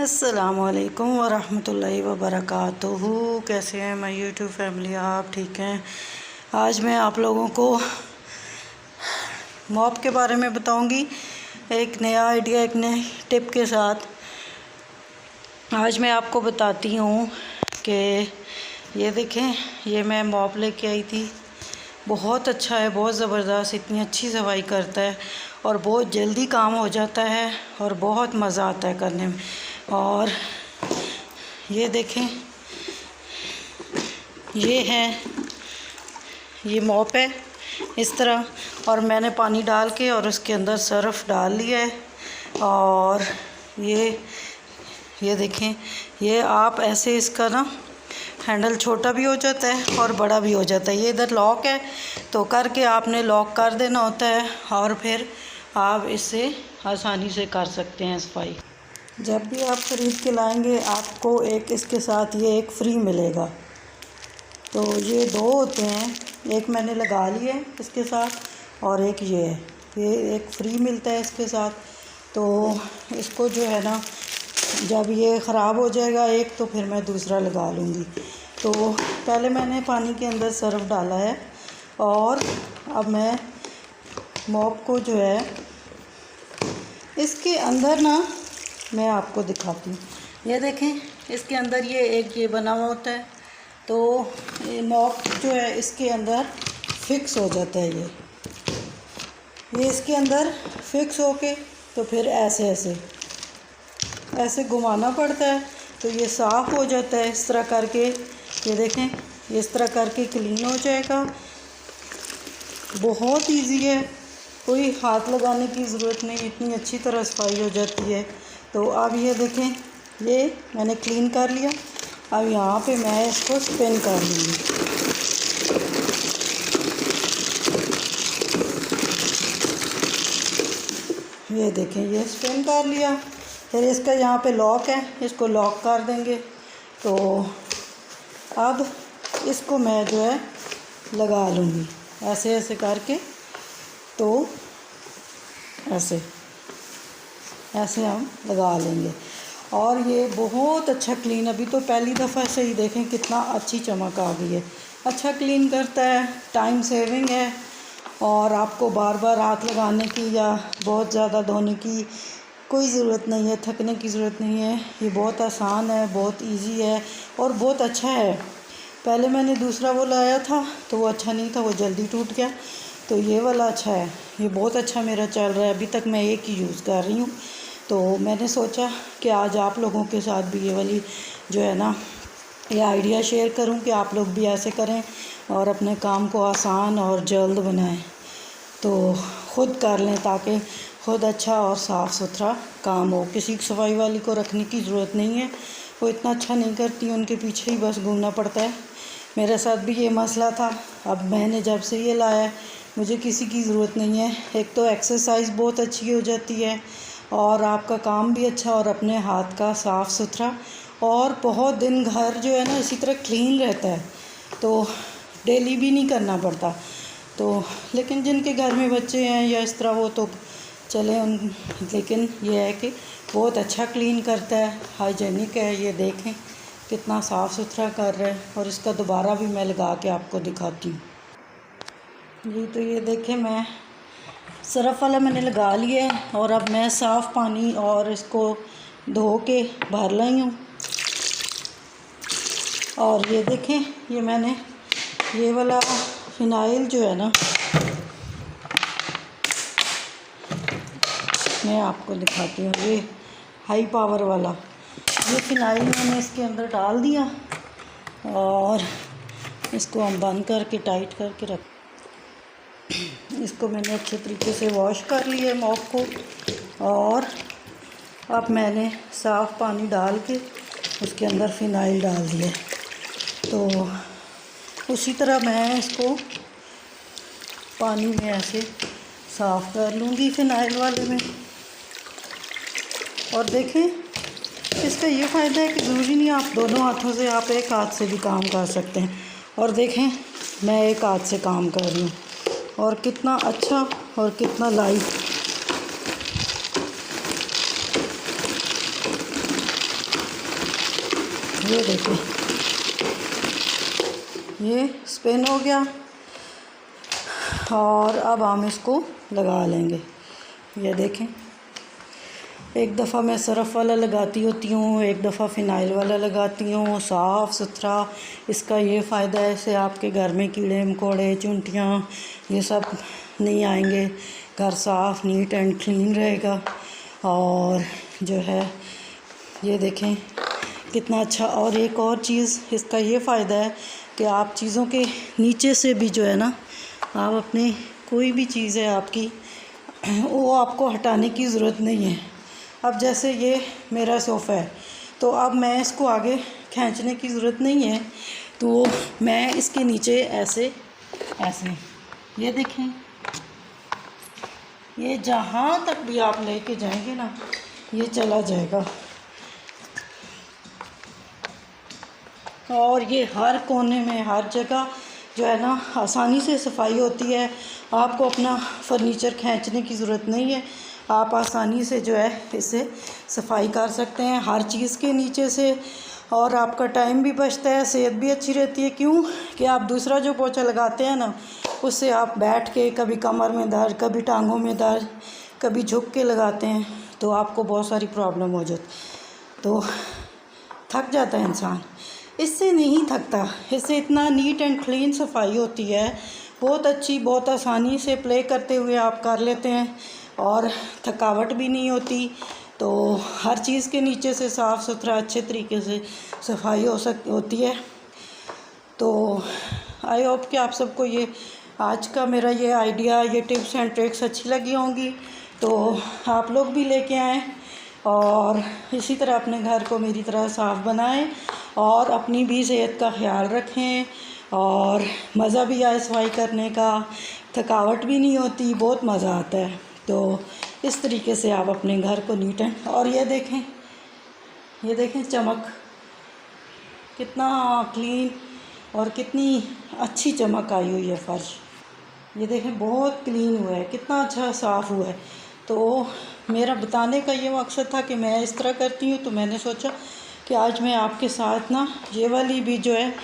अस्सलामुअलैकुम वरहमतुल्लाहि वबरकातुहू। कैसे हैं मैं यूट्यूब फैमिली, आप ठीक हैं। आज मैं आप लोगों को मॉप के बारे में बताऊंगी, एक नया आइडिया, एक नई टिप के साथ। आज मैं आपको बताती हूँ कि ये देखें, ये मैं मॉप लेके आई थी। बहुत अच्छा है, बहुत ज़बरदस्त, इतनी अच्छी सफाई करता है और बहुत जल्दी काम हो जाता है और बहुत मज़ा आता है करने में। और ये देखें, ये है, ये मॉप है इस तरह, और मैंने पानी डाल के और उसके अंदर सर्फ़ डाल लिया है। और ये देखें, ये आप ऐसे इसका ना हैंडल छोटा भी हो जाता है और बड़ा भी हो जाता है। ये इधर लॉक है, तो करके आपने लॉक कर देना होता है और फिर आप इससे आसानी से कर सकते हैं सफाई। जब भी आप ख़रीद के लाएंगे आपको एक इसके साथ ये एक फ्री मिलेगा। तो ये दो होते हैं, एक मैंने लगा लिए इसके साथ और एक ये है, ये एक फ्री मिलता है इसके साथ। तो इसको जो है ना, जब ये ख़राब हो जाएगा एक, तो फिर मैं दूसरा लगा लूँगी। तो पहले मैंने पानी के अंदर सर्फ़ डाला है और अब मैं मॉप को जो है इसके अंदर ना, मैं आपको दिखाती हूँ। ये देखें, इसके अंदर ये बना हुआ होता है, तो ये मॉप जो है इसके अंदर फिक्स हो जाता है। ये इसके अंदर फिक्स होके तो फिर ऐसे घुमाना पड़ता है, तो ये साफ़ हो जाता है इस तरह करके। ये देखें, इस तरह करके क्लीन हो जाएगा। बहुत इजी है, कोई हाथ लगाने की ज़रूरत नहीं, इतनी अच्छी तरह सफाई हो जाती है। तो अब ये देखें, ये मैंने क्लीन कर लिया। अब यहाँ पे मैं इसको स्पिन कर लूँगी। ये देखें, ये स्पिन कर लिया। फिर इसका यहाँ पे लॉक है, इसको लॉक कर देंगे। तो अब इसको मैं जो है लगा लूँगी ऐसे करके। तो ऐसे हम लगा लेंगे और ये बहुत अच्छा क्लीन, अभी तो पहली दफ़ा से ही देखें कितना अच्छी चमक आ गई है। अच्छा क्लीन करता है, टाइम सेविंग है और आपको बार बार हाथ लगाने की या बहुत ज़्यादा धोने की कोई ज़रूरत नहीं है, थकने की ज़रूरत नहीं है। ये बहुत आसान है, बहुत इजी है और बहुत अच्छा है। पहले मैंने दूसरा वो लाया था तो वो अच्छा नहीं था, वो जल्दी टूट गया। तो ये वाला अच्छा है, ये बहुत अच्छा मेरा चल रहा है। अभी तक मैं एक ही यूज़ कर रही हूँ। तो मैंने सोचा कि आज आप लोगों के साथ भी ये वाली जो है ना, ये आइडिया शेयर करूं कि आप लोग भी ऐसे करें और अपने काम को आसान और जल्द बनाएं। तो ख़ुद कर लें ताकि ख़ुद अच्छा और साफ़ सुथरा काम हो। किसी सफाई वाली को रखने की ज़रूरत नहीं है, वो इतना अच्छा नहीं करती, उनके पीछे ही बस घूमना पड़ता है। मेरे साथ भी ये मसला था। अब मैंने जब से ये लाया है, मुझे किसी की ज़रूरत नहीं है। एक तो एक्सरसाइज बहुत अच्छी हो जाती है और आपका काम भी अच्छा और अपने हाथ का साफ़ सुथरा, और बहुत दिन घर जो है ना इसी तरह क्लीन रहता है, तो डेली भी नहीं करना पड़ता। तो लेकिन जिनके घर में बच्चे हैं या इस तरह, वो तो चले लेकिन ये है कि बहुत अच्छा क्लीन करता है, हाइजीनिक है। ये देखें कितना साफ़ सुथरा कर रहा है। और इसका दोबारा भी मैं लगा के आपको दिखाती हूँ जी। तो ये देखें, मैं सर्फ़ वाला मैंने लगा लिया है और अब मैं साफ़ पानी और इसको धो के भर लाई हूँ। और ये देखें, ये मैंने ये वाला फ़िनाइल जो है ना, मैं आपको दिखाती हूँ, ये हाई पावर वाला, ये फ़िनाइल मैंने इसके अंदर डाल दिया और इसको हम बंद करके टाइट करके रख। इसको मैंने अच्छे तरीके से वॉश कर लिया है मॉप को, और अब मैंने साफ़ पानी डाल के उसके अंदर फ़िनाइल डाल दिया। तो उसी तरह मैं इसको पानी में ऐसे साफ़ कर लूँगी फ़िनाइल वाले में। और देखें, इसका ये फ़ायदा है कि ज़रूरी नहीं आप दोनों हाथों से, आप एक हाथ से भी काम कर सकते हैं। और देखें, मैं एक हाथ से काम कर रही हूँ और कितना अच्छा और कितना लाइट। ये देखिए, ये स्पिन हो गया और अब हम इसको लगा लेंगे। ये देखें, एक दफ़ा मैं सरफ़ वाला लगाती होती हूँ, एक दफ़ा फ़िनाइल वाला लगाती हूँ, साफ़ सुथरा। इसका ये फ़ायदा है, इससे आपके घर में कीड़े मकोड़े चुंटियाँ ये सब नहीं आएंगे, घर साफ़ नीट एंड क्लीन रहेगा। और जो है ये देखें कितना अच्छा। और एक और चीज़ इसका ये फ़ायदा है कि आप चीज़ों के नीचे से भी जो है ना, आप अपने कोई भी चीज़ है आपकी, वो आपको हटाने की ज़रूरत नहीं है। अब जैसे ये मेरा सोफ़ा है, तो अब मैं इसको आगे खींचने की ज़रूरत नहीं है, तो मैं इसके नीचे ऐसे ये देखें, ये जहाँ तक भी आप लेके जाएंगे ना, ये चला जाएगा। और ये हर कोने में, हर जगह जो है ना आसानी से सफाई होती है। आपको अपना फर्नीचर खींचने की ज़रूरत नहीं है, आप आसानी से जो है इससे सफाई कर सकते हैं हर चीज़ के नीचे से। और आपका टाइम भी बचता है, सेहत भी अच्छी रहती है। क्यों कि आप दूसरा जो पोछा लगाते हैं ना, उससे आप बैठ के कभी कमर में दर्द, कभी टांगों में दर्द, कभी झुक के लगाते हैं, तो आपको बहुत सारी प्रॉब्लम हो जाती, तो थक जाता है इंसान। इससे नहीं थकता, इससे इतना नीट एंड क्लीन सफाई होती है, बहुत अच्छी, बहुत आसानी से प्ले करते हुए आप कर लेते हैं और थकावट भी नहीं होती। तो हर चीज़ के नीचे से साफ़ सुथरा अच्छे तरीके से सफाई होती है। तो आई होप कि आप सबको ये आज का मेरा ये आइडिया, ये टिप्स एंड ट्रिक्स अच्छी लगी होंगी, तो आप लोग भी लेके आएँ और इसी तरह अपने घर को मेरी तरह साफ़ बनाएं और अपनी भी सेहत का ख्याल रखें। और मज़ा भी आए सफाई करने का, थकावट भी नहीं होती, बहुत मज़ा आता है। तो इस तरीके से आप अपने घर को नीट एंड, और ये देखें चमक, कितना क्लीन और कितनी अच्छी चमक आई हुई है फर्श। ये देखें बहुत क्लीन हुआ है, कितना अच्छा साफ़ हुआ है। तो मेरा बताने का ये मकसद था कि मैं इस तरह करती हूँ, तो मैंने सोचा कि आज मैं आपके साथ ना ये वाली भी जो है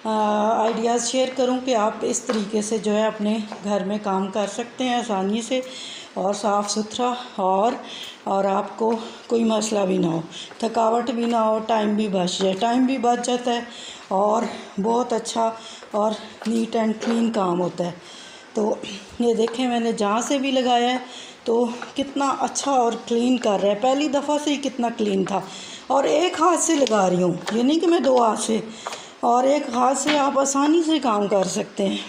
आइडियाज़ शेयर करूं कि आप इस तरीके से जो है अपने घर में काम कर सकते हैं आसानी से और साफ़ सुथरा, और आपको कोई मसला भी ना हो, थकावट भी ना हो, टाइम भी बच जाए, टाइम भी बच जाता है और बहुत अच्छा और नीट एंड क्लीन काम होता है। तो ये देखें मैंने जहाँ से भी लगाया है तो कितना अच्छा और क्लीन कर रहा है। पहली दफ़ा से ही कितना क्लीन था, और एक हाथ से लगा रही हूँ, ये नहीं कि मैं दो हाथ से, और एक हाथ से आप आसानी से काम कर सकते हैं।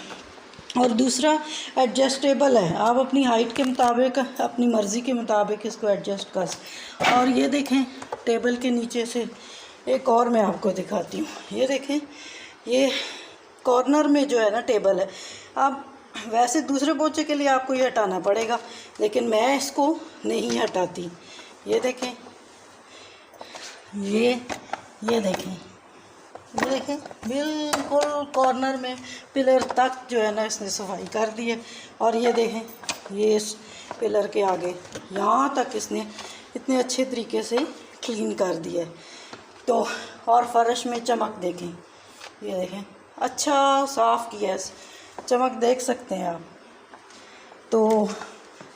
और दूसरा एडजस्टेबल है, आप अपनी हाइट के मुताबिक, अपनी मर्ज़ी के मुताबिक इसको एडजस्ट कर सकते। और ये देखें टेबल के नीचे से एक और मैं आपको दिखाती हूँ। ये देखें, ये कॉर्नर में जो है ना टेबल है। अब वैसे दूसरे पोछे के लिए आपको ये हटाना पड़ेगा, लेकिन मैं इसको नहीं हटाती। ये देखें, ये देखें, ये देखें बिल्कुल कॉर्नर में पिलर तक जो है ना इसने सफाई कर दी है। और ये देखें, ये इस पिलर के आगे यहाँ तक इसने इतने अच्छे तरीके से क्लीन कर दिया है। तो और फर्श में चमक देखें, ये देखें अच्छा साफ़ किया है, चमक देख सकते हैं आप। तो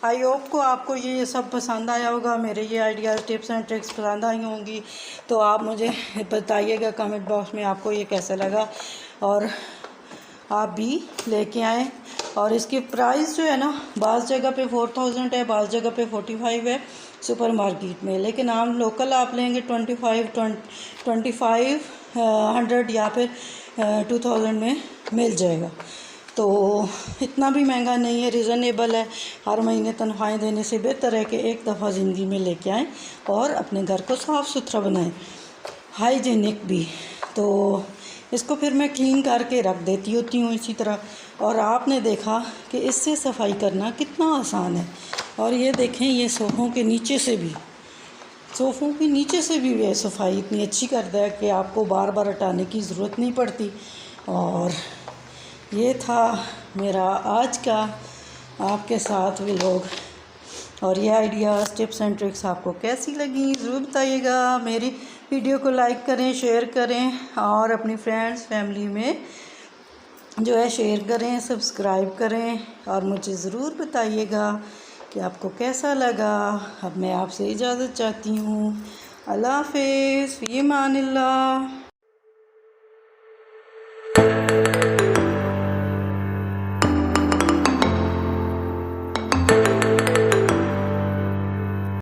आई होप को आपको ये सब पसंद आया होगा, मेरे ये आइडियाज़, टिप्स एंड ट्रिक्स पसंद आई होंगी। तो आप मुझे बताइएगा कमेंट बॉक्स में आपको ये कैसा लगा, और आप भी लेके आएँ। और इसकी प्राइस जो है ना, बाज़ जगह पे 4000 है, बाज़ जगह पे 45 है सुपर मार्केट में, लेकिन हम लोकल आप लेंगे 2500 या फिर 2000 में मिल जाएगा। तो इतना भी महंगा नहीं है, रीज़नेबल है। हर महीने तनख्वाहें देने से बेहतर है कि एक दफ़ा ज़िंदगी में लेके आएँ और अपने घर को साफ़ सुथरा बनाएं, हाइजीनिक भी। तो इसको फिर मैं क्लीन करके रख देती होती हूँ इसी तरह। और आपने देखा कि इससे सफाई करना कितना आसान है। और ये देखें, ये सोफ़ों के नीचे से भी ये सफाई इतनी अच्छी करता है कि आपको बार बार हटाने की ज़रूरत नहीं पड़ती। और ये था मेरा आज का आपके साथ व्लॉग, और ये आइडियाज़, टिप्स एंड ट्रिक्स आपको कैसी लगी ज़रूर बताइएगा। वीडियो को लाइक करें, शेयर करें और अपनी फ्रेंड्स फैमिली में जो है शेयर करें, सब्सक्राइब करें और मुझे ज़रूर बताइएगा कि आपको कैसा लगा। अब मैं आपसे इजाज़त चाहती हूँ। अल्लाह हाफ़िज़, फ़ी अमानिल्लाह।